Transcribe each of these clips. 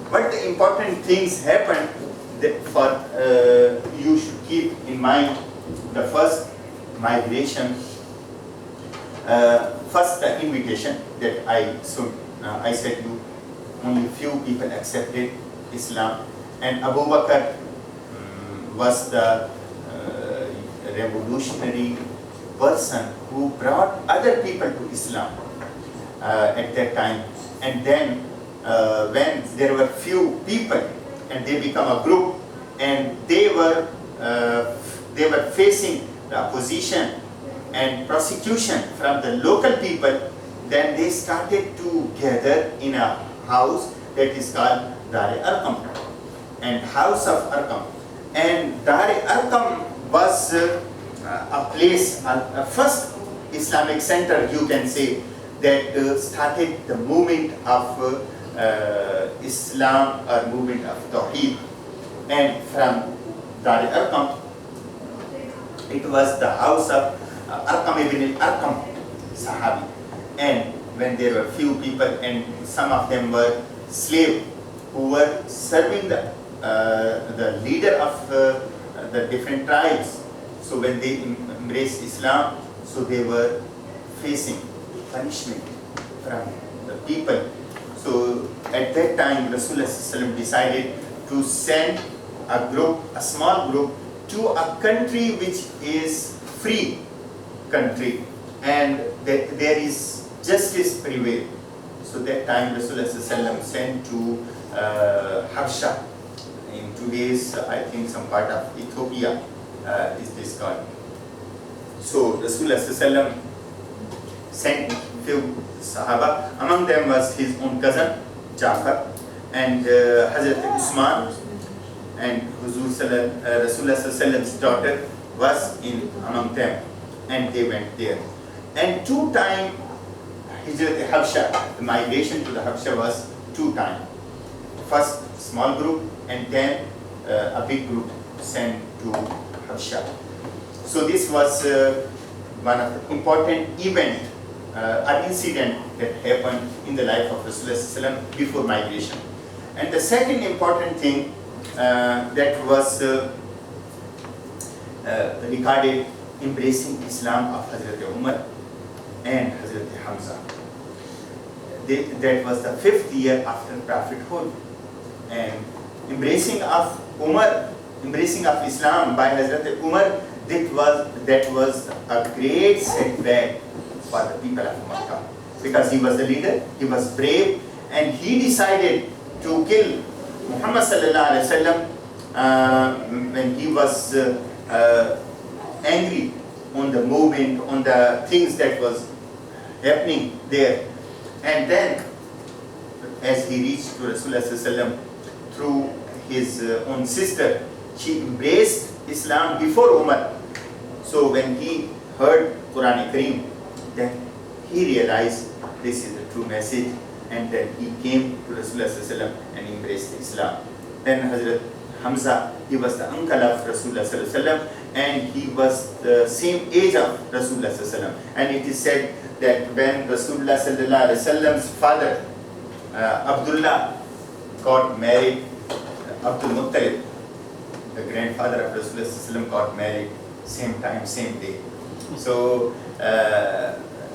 what the important things happened that for you should keep in mind. The first migration, first the invitation that I said you only few people accepted Islam, and Abu Bakr was the revolutionary person who brought other people to Islam at that time. And then when there were few people and they become a group, and they were facing the opposition and prosecution from the local people, then they started to gather in a house that is called Dar-e-Arqam, and House of Arqam. And Dar-e-Arqam was a place, a first Islamic center, you can say, that started the movement of Islam or movement of Tawheed. And from Dar-e-Arqam, it was the house of Arqam ibn al-Arqam Sahabi. And when there were few people, and some of them were slaves who were serving the leader of the different tribes. So when they embraced Islam, so they were facing punishment from the people. So at that time, Rasulullah decided to send a small group to a country which is free country, and that there is justice prevail. So that time Rasulullah sent to Habsha, in today's, I think, some part of Ethiopia is this called. So Rasulullah sent few Sahaba. Among them was his own cousin Jafar, and Hazrat Usman, and Rasulullah's daughter was among them, and they went there. And 2 times Hijrat Habsha, the migration to the Habsha was 2 times. First small group, and then a big group sent to Habsha. So this was one of the important event, an incident that happened in the life of Rasulullah before migration. And the second important thing that was regarded embracing Islam of Hazrat Umar and Hazrat Hamza. That was the 5th year after prophethood, and embracing of Islam by Hazrat Umar, that was a great setback for the people of Makkah, because he was the leader, he was brave, and he decided to kill Muhammad sallallahu alaihi wasallam when he was angry on the movement, on the things that was happening there. And then as he reached to Rasulullah sallallahu alaihi wasallam through his own sister, she embraced Islam before Umar. So when he heard Quran Kareem, then he realized this is the true message, and then he came to Rasulullah sallallahu alaihi wasallam and embraced Islam. Then Hazrat Hamza, he was the uncle of Rasulullah sallallahu alaihi wasallam, and he was the same age of Rasulullah sallallahu alaihi wasallam. And it is said that when Rasulullah sallallahu alaihi wasallam's father Abdullah got married, Abdul Muttalib, the grandfather of Rasulullah sallallahu alaihi wasallam, got married same time, same day. So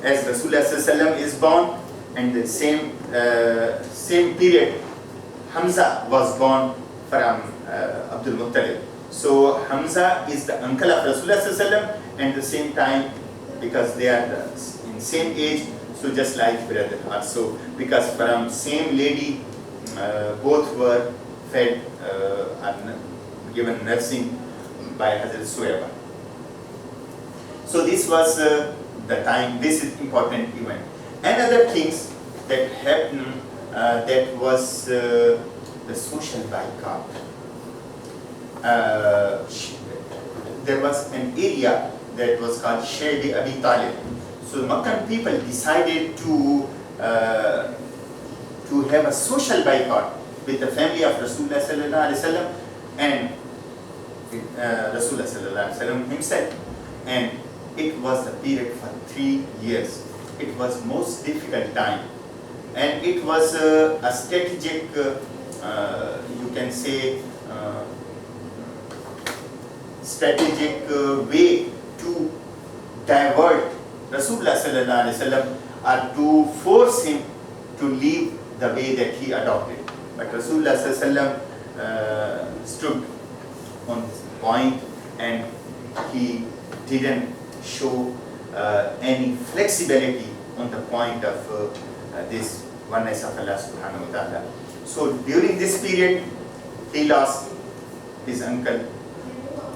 as Rasulullah sallallahu alaihi wasallam is born, and the same period Hamza was born from Abdul Muttalib. So Hamza is the uncle of Rasulullah sallallahu alaihi wasallam, and the same time, because they are in same age, so just like brother also, because from same lady both were fed and given nursing by Hazrat Suwaiba. So this was the time, this is important event. Another things that happened, that was the social boycott. There was an area that was called Shaybi Abi Talib. So Meccan people decided to have a social boycott with the family of Rasulullah sallallahu alaihi wasallam and Rasulullah sallallahu alaihi wasallam himself. And it was the period for 3 years. It was most difficult time, and it was a strategic you can say, strategic way to divert Rasulullah sallallahu alaihi wasallam or to force him to leave the way that he adopted. But Rasulullah sallallahu alaihi wasallam stood on this point, and he didn't show any flexibility on the point of this oneness of Allah subhanahu wa ta'ala. So during this period, he lost his uncle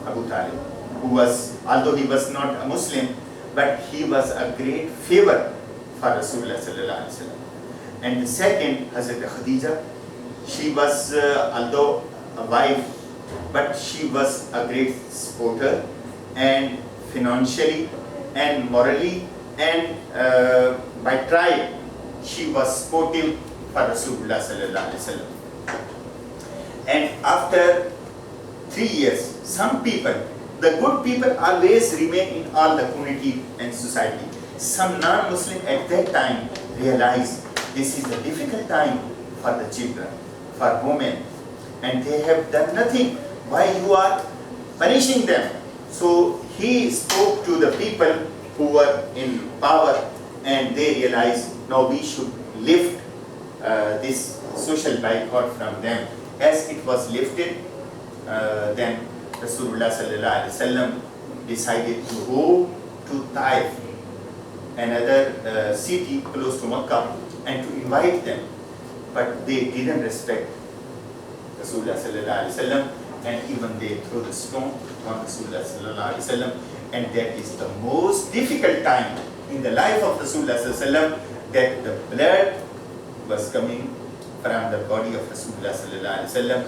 Abu Talib, who was, although he was not a Muslim, but he was a great favor for Rasulullah sallallahu alaihi wasallam. And the second, Hazrat Khadija, she was, although a wife, but she was a great supporter, and financially and morally and by tribe, she was supportive for Rasulullah sallallahu alaihi wasallam. And after 3 years, some people, the good people always remain in all the community and society. Some non-Muslim at that time realized this is a difficult time for the children, for women, and they have done nothing. Why you are punishing them? So he spoke to the people who were in power, and they realized, now we should lift this social boycott from them. As it was lifted, then Rasulullah sallallahu alaihi wasallam decided to go to Taif, another city close to Makkah, and to invite them. But they didn't respect Rasulullah sallallahu alaihi wasallam, and even they threw the stone on Rasulullah sallallahu alaihi wasallam. And that is the most difficult time in the life of Rasulullah sallallahu alaihi wasallam, that the blood was coming from the body of Rasulullah sallallahu alaihi wasallam,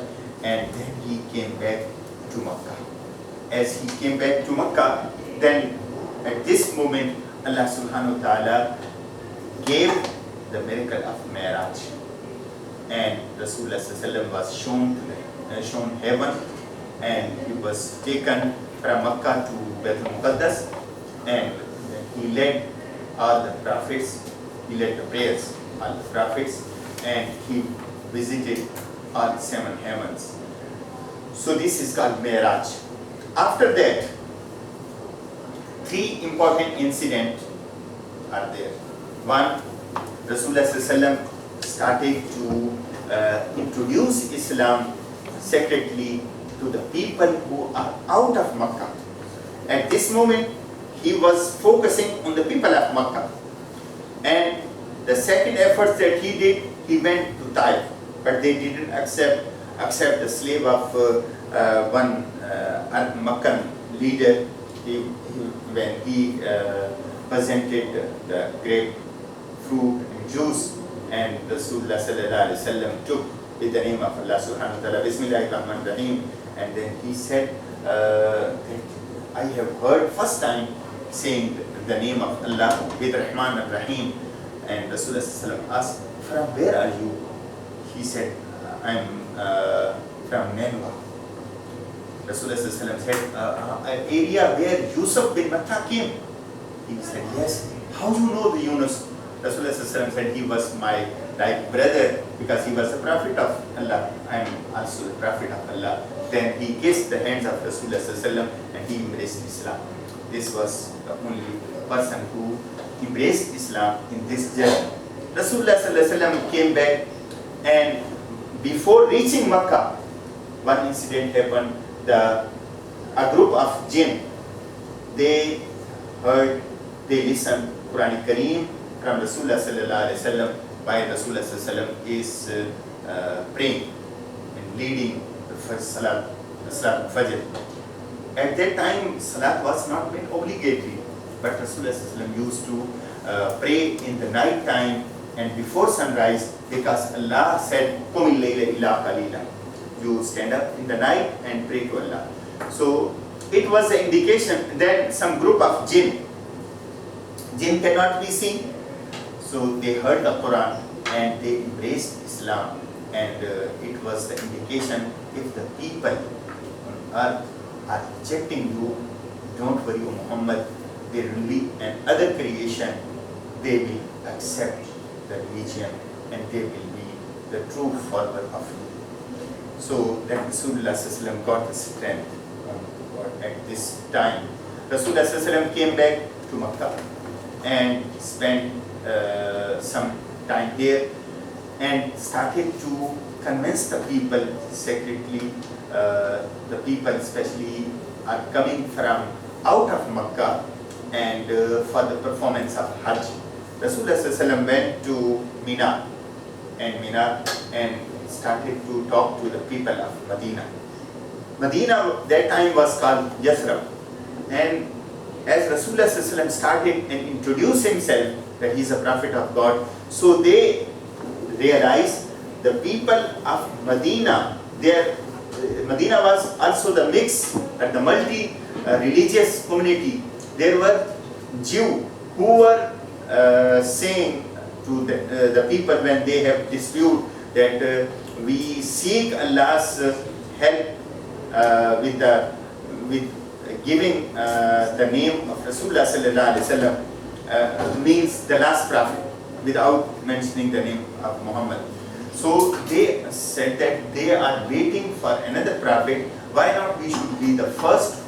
and then he came back to Makkah. As he came back to Makkah, then at this moment Allah subhanahu wa ta'ala gave the miracle of Mi'raj, and Rasulullah sallallahu alaihi wasallam was shown heaven, and he was taken from Makkah to Baitul Muqaddas, and he led all the prophets, he led the prayers, all the prophets, and he visited all 7 heavens. So this is called Mi'raj. After that, 3 important incidents are there. One, Rasulullah sallallahu alaihi wasallam started to introduce Islam secretly to the people who are out of Makkah. At this moment, he was focusing on the people of Makkah. And the second effort that he did, he went to Taif, but they didn't accept the slave of one Meccan leader. When he presented the grape fruit and juice, and Rasulullah sallallahu alaihi wasallam took with the name of Allah subhanahu wa ta'ala, Bismillahir Rahmanir Rahim, and then he said that I have heard first time saying the name of Allah with Rahman and Rahim. And Rasulullah sallallahu alaihi wasallam asked, from where are you? He said, I'm from Nineveh. Rasulullah sallallahu alaihi wasallam said, an area where Yusuf bin Matta came. He said, yes. How do you know the Yunus? Rasulullah sallallahu alaihi wasallam said, he was my like brother, because he was a prophet of Allah. I am also the prophet of Allah. Then he kissed the hands of Rasulullah sallallahu alaihi wasallam, and he embraced Islam. This was the only person who embraced Islam in this journey. Rasulullah sallallahu alaihi wasallam came back, and before reaching Makkah, one incident happened. A group of jinn, they heard, they listened Quran Kareem from Rasulullah sallallahu alaihi wasallam, while Rasulullah sallallahu alaihi wasallam is praying and leading the first salat, the salat Fajr. At that time, salat was not made obligatory, but Rasulullah sallallahu alaihi wasallam used to pray in the night time and before sunrise, because Allah said, "Qumil layla illa qalila." You stand up in the night and pray to Allah. So it was an indication. Then some group of jinn cannot be seen, so they heard the Quran and they embraced Islam, and it was the indication, if the people on earth are rejecting you, don't worry, O Muhammad, there will be another creation, they will accept the religion, and they will be the true follower of you. So that Rasulullah got the strength at this time. Rasulullah came back to Makkah and spent some time here and started to convince the people secretly. The people especially are coming from out of Makkah and for the performance of Hajj. Rasulullah went to Mina and started to talk to the people of Medina. Medina that time was called Yathrib, and as Rasulullah started and introduced himself that he is a prophet of God, so they realized the people of Medina, Medina was also the mix, the multi-religious community. There were Jews who were saying to the people when they have dispute that we seek Allah's help with giving the name of Rasulullah sallallahu alaihi wasallam, means the last prophet, without mentioning the name of Muhammad. So they said that they are waiting for another prophet. Why not we should be the first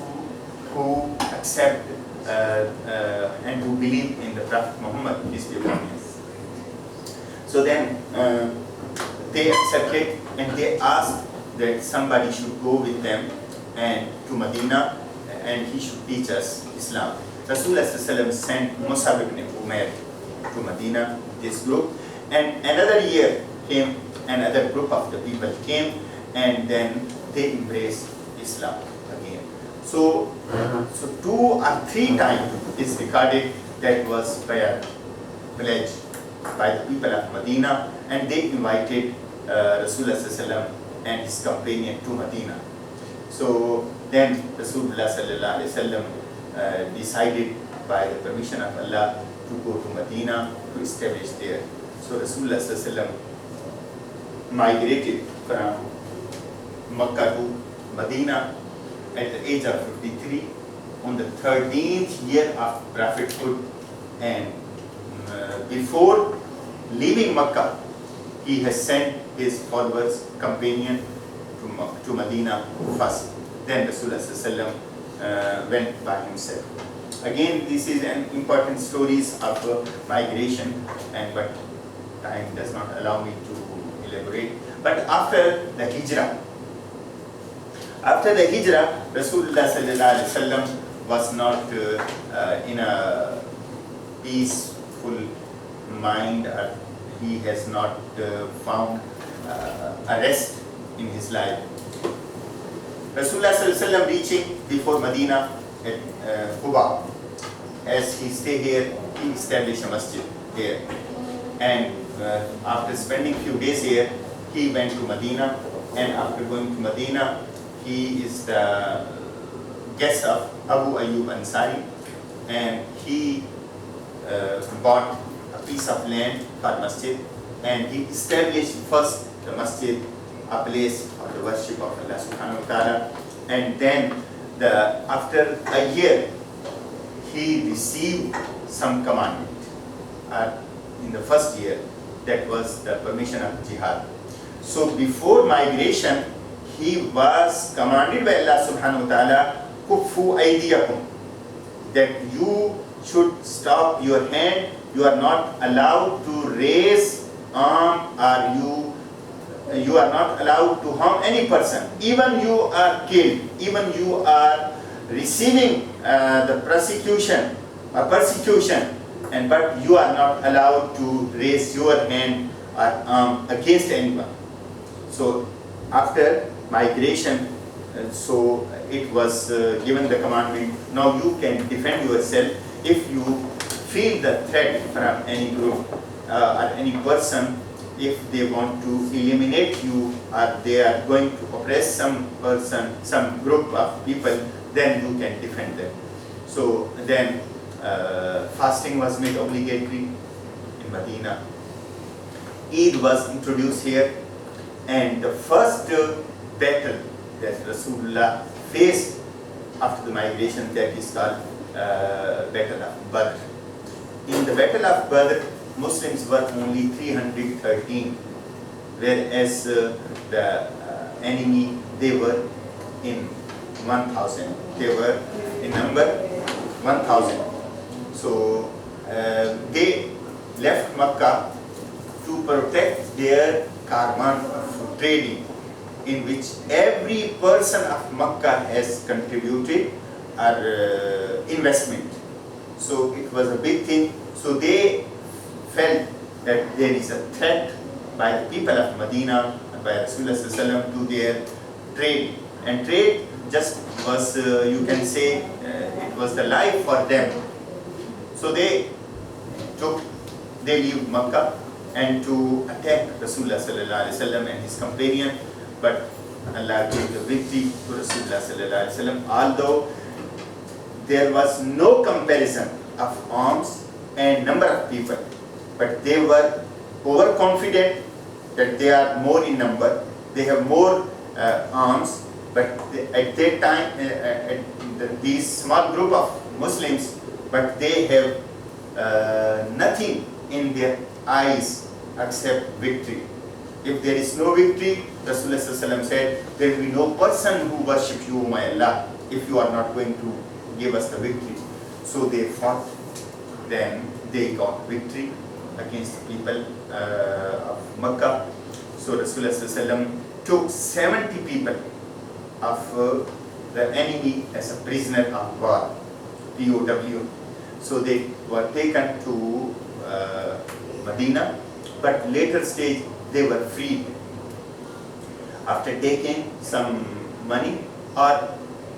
who accept and who believe in the Prophet Muhammad, peace be upon him. So then they accepted and they asked that somebody should go with them and to Medina and he should teach us Islam. Rasulullah sent Mus'ab ibn Umair to Medina, this group, and another year came, another group of the people came, and then they embraced Islam again. So 2 or 3 times is recorded that was prayer pledge by the people of Medina, and they invited Rasulullah and his companion to Medina. So then Rasulullah decided by the permission of Allah to go to Medina to establish there. So Rasulullah migrated from Makkah to Medina at the age of 53 on the 13th year of prophethood, and before leaving Makkah he has sent his followers, companion to Medina first. Then Rasulullah went by himself. Again, this is an important stories of migration, but time does not allow me to elaborate. But after the Hijrah, Rasulullah was not in a peaceful mind, or he has not found a rest in his life. Rasulullah reaching before Medina at Quba, as he stayed here, he established a masjid there, and after spending few days here, he went to Medina, and after going to Medina, he is the guest of Abu Ayyub Ansari, and he bought a piece of land for masjid, and he established first the masjid, a place for the worship of Allah subhanahu wa ta'ala, and then after a year he received some commandment. In the first year, that was the permission of jihad. So before migration, he was commanded by Allah subhanahu wa ta'ala, kuffu aydiyakum, that you should stop your hand, you are not allowed to raise arm, or you are not allowed to harm any person. Even you are killed, even you are receiving the persecution, but you are not allowed to raise your hand or arm against anyone. So after migration, so it was given the commandment, now you can defend yourself if you feel the threat from any group or any person. If they want to eliminate you, or they are going to oppress some person, some group of people, then you can defend them. So then fasting was made obligatory in Medina. Eid was introduced here, and the first battle that Rasulullah faced after the migration, that is called Battle of Badr. In the Battle of Badr, Muslims were only 313, whereas the enemy, they were in 1,000. They were in number 1,000. So they left Makkah to protect their caravan of trading, in which every person of Makkah has contributed our investment. So it was a big thing. So they felt that there is a threat by the people of Medina and by Rasulullah to their trade. And trade just was, you can say, it was the life for them. So they leave Makkah and to attack Rasulullah and his companion, but Allah gave the victory to Rasulullah, although there was no comparison of arms and number of people, but they were overconfident that they are more in number, they have more arms, but at that time, these small group of Muslims, but they have nothing in their eyes except victory. If there is no victory, Rasulullah said, there will be no person who worships you, my Allah, if you are not going to give us the victory. So they fought, then they got victory against the people of Makkah. So Rasulullah took 70 people of the enemy as a prisoner of war, p.b.u.h. So they were taken to Medina, but later stage they were freed after taking some money or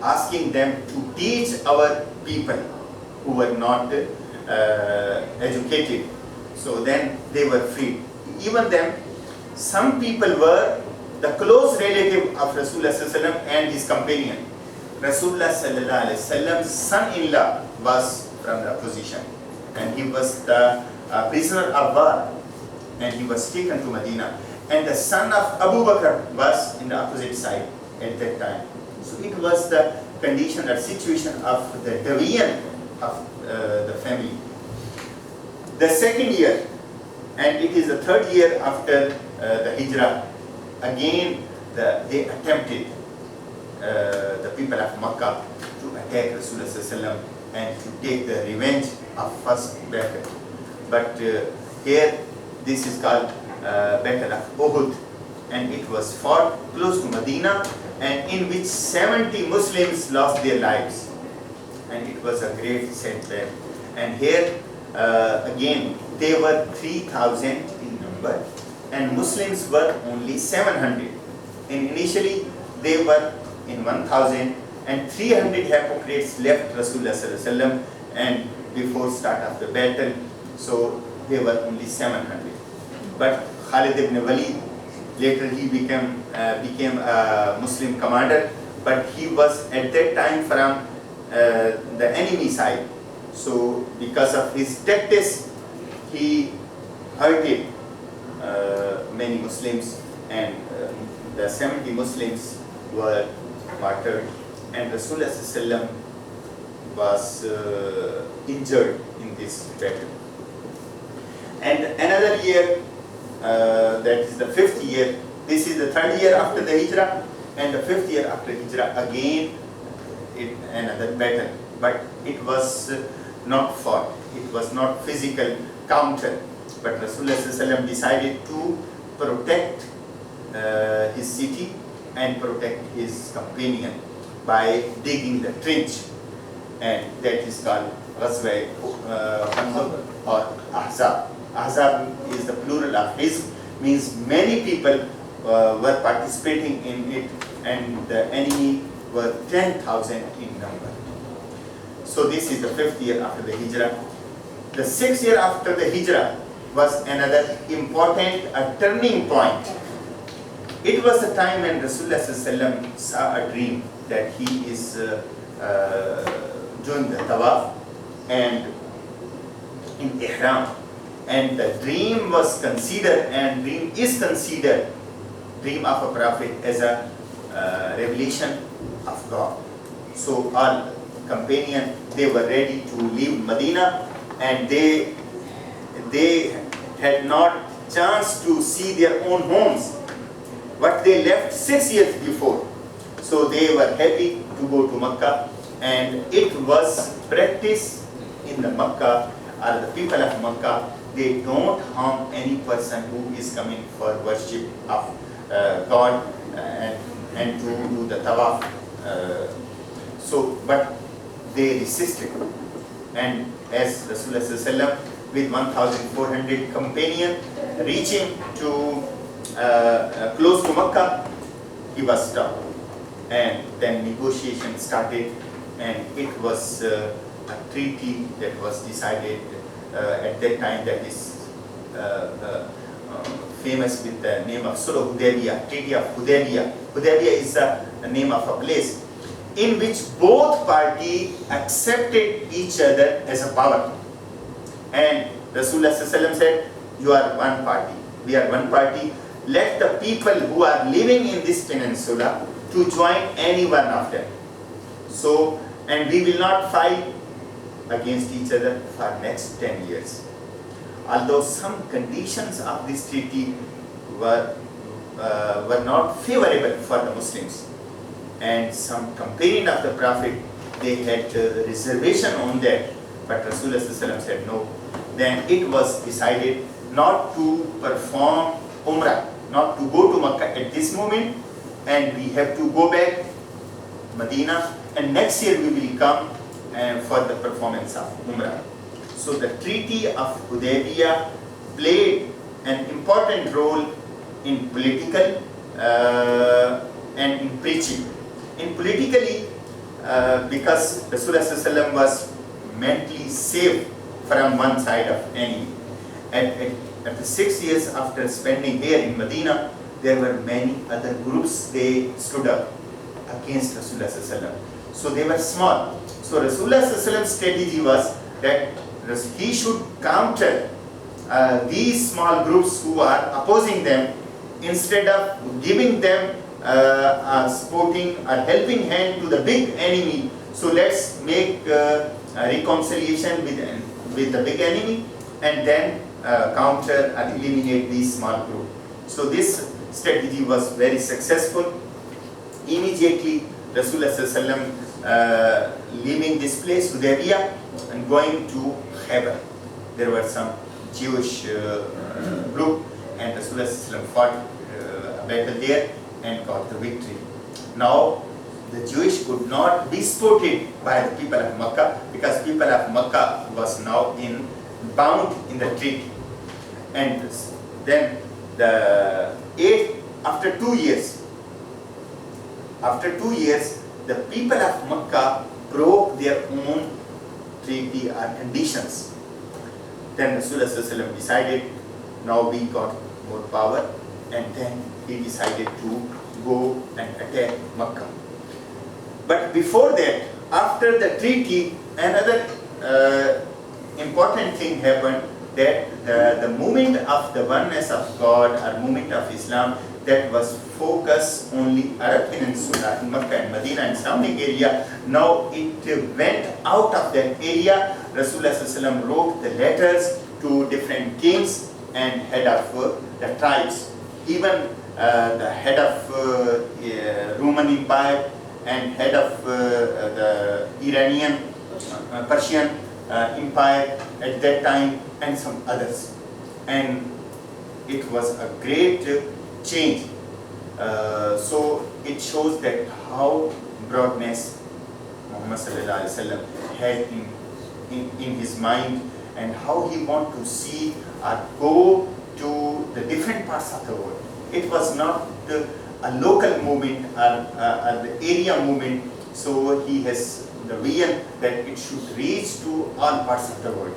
asking them to teach our people who were not educated. So then they were freed. Even then, some people were the close relative of Rasulullah and his companion. Rasulullah's son-in-law was from the opposition, and he was the prisoner of war, and he was taken to Medina. And the son of Abu Bakr was in the opposite side at that time. So it was the condition or situation of the division of the family. The second year, and it is the third year after the Hijrah, again they attempted, the people of Makkah, to attack Rasulullah and to take the revenge of first battle. But here this is called Battle of Uhud, and it was fought close to Medina, and in which 70 Muslims lost their lives, and it was a great setback. And here again they were 3,000 in number, and Muslims were only 700. And initially they were in 1,000, and 300 hypocrites left Rasulullah and before start of the battle, so they were only 700. But Khalid ibn Walid, later he became a Muslim commander, but he was at that time from the enemy side. So because of his tactics, he hurted many Muslims, and the 70 Muslims were martyred, and Rasulullah was injured in this battle. And another year, that is the 5th year, this is the 3rd year after the Hijrah, and the 5th year after Hijrah, again another battle. But it was not fought, it was not physical counter, but Rasulullah decided to protect his city and protect his companion by digging the trench, and that is called Ghazwa Khandaq or Ahzab. Ahzab is the plural of Hizb, means many people were participating in it, and the enemy were 10,000 in number. So this is the 5th year after the Hijrah. The 6th year after the Hijrah was another important turning point. It was the time when Rasulullah saw a dream that he is doing the tawaf and in ihram, and the dream was considered, and dream is considered, dream of a prophet, as a revelation of God. So all companions, they were ready to leave Medina, and they had not chance to see their own homes, what they left 6 years before. So they were happy to go to Makkah, and it was practiced in the Makkah, or the people of Makkah, they don't harm any person who is coming for worship of God and to do the tawaf. But they resisted. And as Rasulullah SAW with 1,400 companions reaching to close to Makkah, he was stopped. And then negotiation started, and it was a treaty that was decided at that time, that is famous with the name of Sulh Hudaybiyah, Treaty of Hudaybiyah. Hudaybiyah is the name of a place in which both parties accepted each other as a power. And Rasulullah SAW said, you are one party, we are one party. Let the people who are living in this peninsula to join any one of them. So, and we will not fight against each other for next 10 years. Although some conditions of this treaty were not favorable for the Muslims, and some companion of the Prophet, they had reservation on that, but Rasulullah SAW said no. Then it was decided not to perform Umrah, not to go to Makkah at this moment, and we have to go back Medina, and next year we will come for the performance of Umrah. So the Treaty of Hudaybiyah played an important role in political and in preaching. In politically, because Rasulullah SAW was mentally safe from one side of enemy. At the 6 years after spending here in Medina, there were many other groups, they stood up against Rasulullah SAW. So they were small. So Rasulullah SAW's strategy was that he should counter these small groups who are opposing them, instead of giving them a supporting or helping hand to the big enemy. So let's make a reconciliation with the big enemy, and then counter and eliminate these small groups. So this strategy was very successful. Immediately Rasulullah SAW leaving this place, Hudaybiyah, and going to Khaybar. There were some Jewish group, and Rasulullah SAW fought a battle there and got the victory. Now the Jewish could not be supported by the people of Makkah, because people of Makkah was now bound in the treaty. And then after 2 years, the people of Makkah broke their own treaty or conditions. Then Rasulullah SAW decided, now we got more power, and then he decided to go and attack Makkah. But before that, after the treaty, another important thing happened, that the movement of the oneness of God, or movement of Islam, that was focused only Arab Peninsula in Makkah and Medina and surrounding area. Now it went out of that area. Rasulullah SAW wrote the letters to different kings and head of the tribes, even the head of Roman Empire and head of the Iranian, Persian Empire at that time, and some others. And it was a great change. So it shows that how broadness Muhammad ﷺ had in his mind, and how he want to see or go to the different parts of the world. It was not a local movement or the area movement, so he has the vision that it should reach to all parts of the world.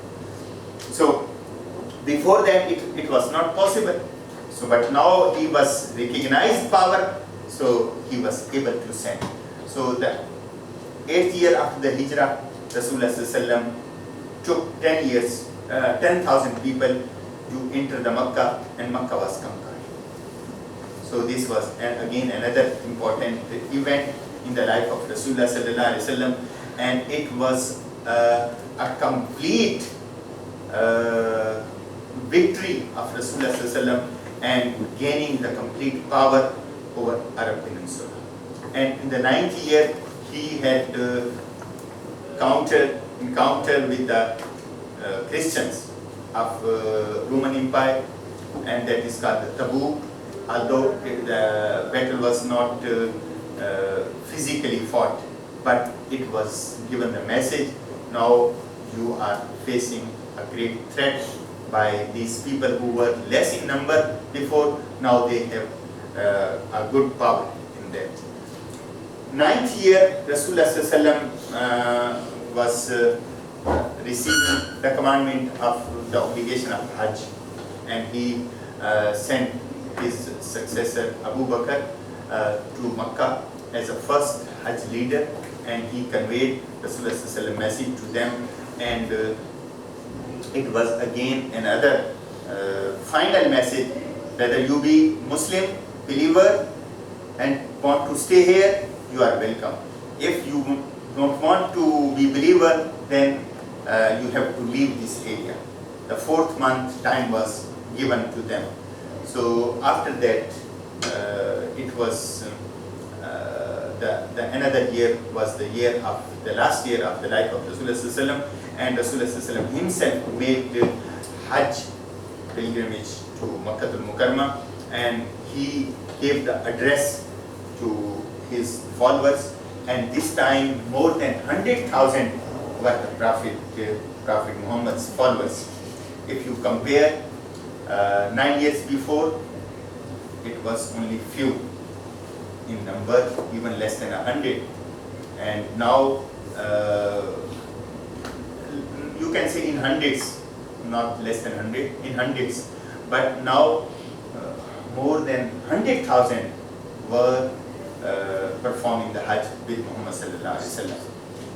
So before that it was not possible. So but now he was recognized power, so he was able to send. So the 8th year after the Hijrah, Rasulullah SAW took 10,000 people to enter the Makkah, and Makkah was conquered. So this was again another important event in the life of Rasulullah SAW, and it was a complete victory of Rasulullah SAW, and gaining the complete power over Arab Peninsula. And in the 9th year, he had encounter with the Christians of Roman Empire, and that is called the Tabuk. Although the battle was not physically fought, but it was given the message, now you are facing a great threat by these people who were less in number before. Now they have a good power in that. 9th year, Rasulullah was receiving the commandment of the obligation of Hajj, and he sent his successor Abu Bakr to Makkah as a first Hajj leader, and he conveyed Rasulullah's message to them, and it was again another final message: whether you be Muslim believer and want to stay here, you are welcome. If you don't want to be believer, then you have to leave this area. The 4th month time was given to them. So after that, it was the another year was the year of the last year of the life of Rasulullah, and Rasulullah himself made Hajj pilgrimage to Makkah al-Mukarramah, and he gave the address to his followers, and this time more than 100,000 were the Prophet Muhammad's followers. If you compare 9 years before, it was only few in number, even less than 100, and now you can say in hundreds, not less than 100, in hundreds, but now more than 100,000 were performing the Hajj with Muhammad sallallahu alaihi wasallam.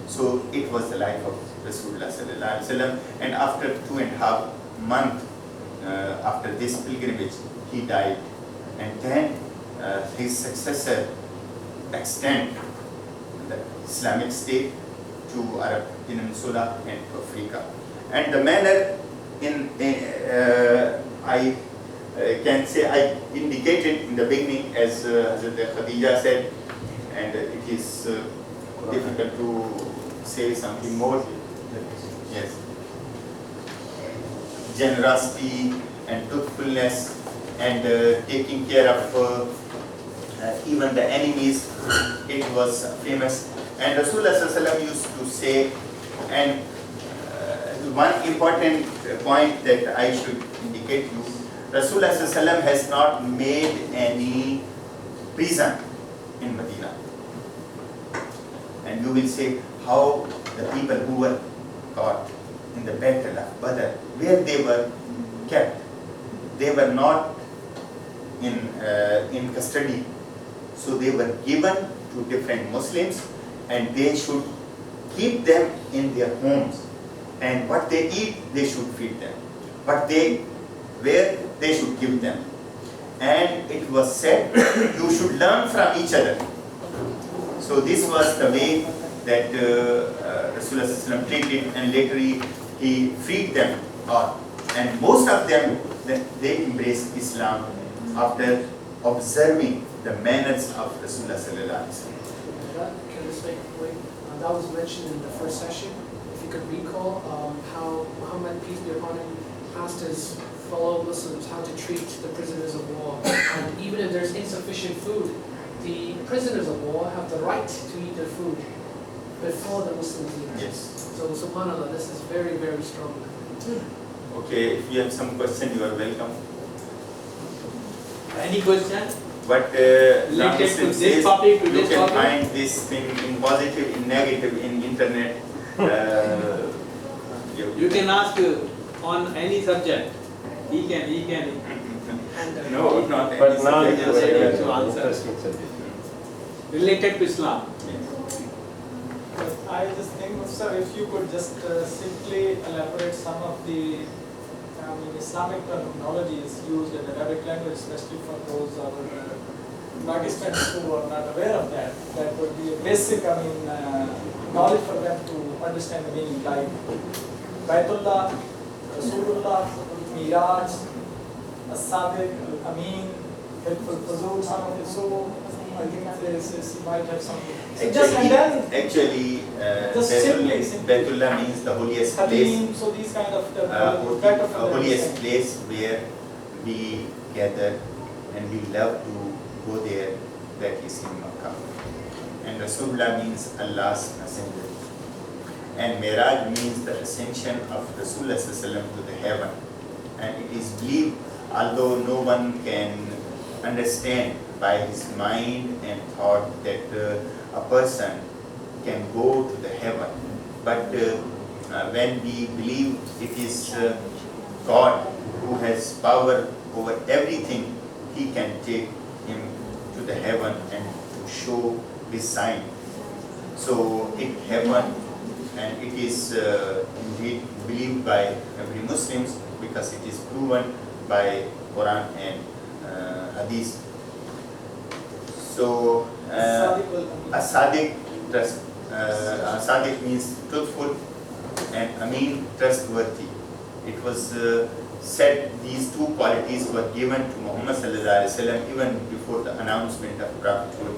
So it was the life of Rasulullah sallallahu alaihi wasallam, and after 2.5 months after this pilgrimage, he died, and then his successor extended the Islamic State to Arab Peninsula and to Africa. And the manner in I can say I indicated in the beginning, as Hazrat Khadija said, and it is difficult to say something more. Yes, generosity and truthfulness, and taking care of even the enemies. It was famous. And Rasulullah ﷺ used to say, and one important point that I should indicate you, Rasulullah ﷺ has not made any prison in Medina. And you will say how the people who were caught in the battle of Badr, where they were kept, they were not in custody. So they were given to different Muslims, and they should keep them in their homes. And what they eat, they should feed them. What they wear, they should give them. And it was said, you should learn from each other. So this was the way that Rasulullah treated, and later he freed them all. And most of them, they embraced Islam after observing the manners of Rasulullah sallallahu alaihi wasallam. Can I just make a point? That was mentioned in the first session. If you could recall how Muhammad, peace be upon him, asked his fellow Muslims how to treat the prisoners of war. And even if there's insufficient food, the prisoners of war have the right to eat their food before the Muslims eat. Yes. So subhanAllah, this is very, very strong. Okay, if you have some question, you are welcome. Any question? But Related to this topic, you can find this thing in positive, in negative, in internet. You can ask on any subject. He can. No, not any But now subject. it was very an answer. interesting subject. Related to Islam. I just think, sir, if you could just simply elaborate some of the Islamic terminologies used in Arabic language, especially for those participants who are not aware of that. That would be a basic, knowledge for them to understand the meaning, like Baitullah, Rasulullah, Miraj, As-Sadiq, Al-Amin, helpful for those. So I think you might have something. So Actually, just and then actually just simply. Baitullah means the holiest place. Hatim, so these kind of better for the Holiest understanding. place where we gather and we love to go there, that is in Makkah. And Rasulullah means Allah's messenger. And Miraj means the ascension of Rasulullah to the heaven. And it is believed, although no one can understand by his mind and thought that a person can go to the heaven, but when we believe it is God who has power over everything, he can take him to the heaven and to show his sign. So it happened, and it is indeed believed by every Muslims because it is proven by Quran and Hadith. So a Sadiq, Sadiq means truthful, and Amin, trustworthy. It was said these two qualities were given to Muhammad even before the announcement of prophethood.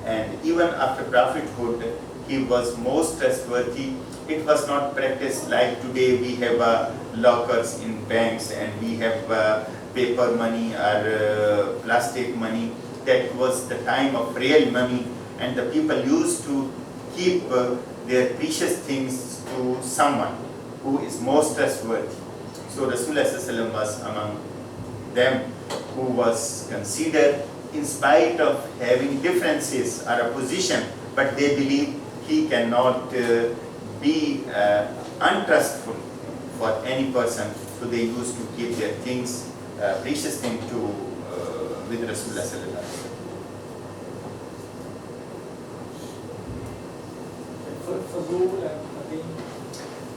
And even after prophethood, he was most trustworthy. It was not practiced like today. We have lockers in banks and we have paper money or plastic money. That was the time of real money, and the people used to keep their precious things to someone who is most trustworthy. So Rasulullah was among them who was considered, in spite of having differences or opposition, but they believe he cannot be untrustful for any person. So they used to keep their things, precious things with Rasulullah. Fazul and Hatim.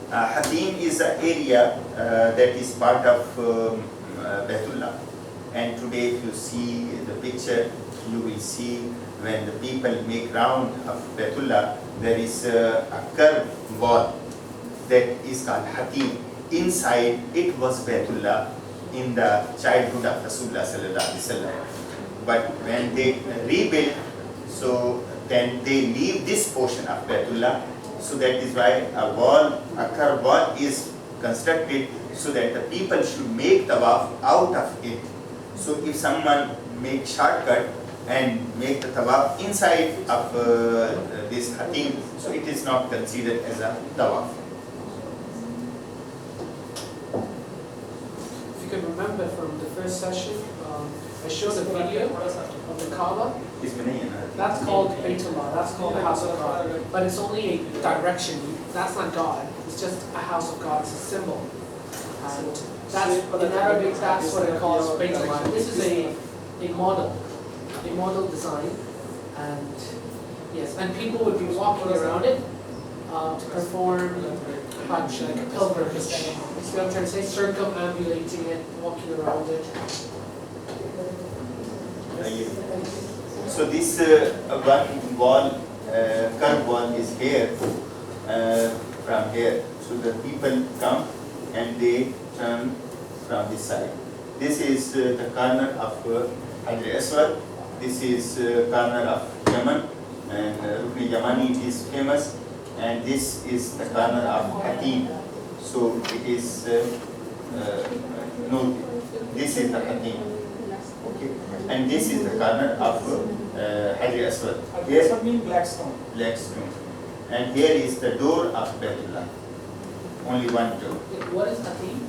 Hatim is an area that is part of Baitullah. And today if you see the picture, you will see when the people make round of Baitullah, there is a curved wall that is called Hatim. Inside it was Baitullah in the childhood of Rasulullah sallallahu alaihi wasallam. But when they rebuild, so then they leave this portion of Baitullah. So that is why a curved wall is constructed so that the people should make tawaf out of it. So if someone makes shortcut and make the tawaf inside of this Hatim, so it is not considered as a tawaf. If you can remember from the first session, I showed a video of the Kaaba. That's called Baytullah, that's called the house of God. But it's only a direction, that's not God. It's just a house of God, it's a symbol. And that's, in Arabic, that's what it calls Baytullah. This is a model design. And yes, and people would be walking around it to perform Hajj, like a pilgrimage. You see what I'm trying to say? Circumambulating it, walking around it. So this one wall, curved wall is here, from here. So the people come and they turn from this side. This is the corner of Hajar Aswad. This is corner of Yaman, and Rukni Yamani is famous. And this is the corner of Hatim. So it is, no, this is the Hatim. Okay. And this is the corner of Hajar Aswad. This would mean black stone. Black stone. And here is the door of Baitullah. Only one door. What is Hatim?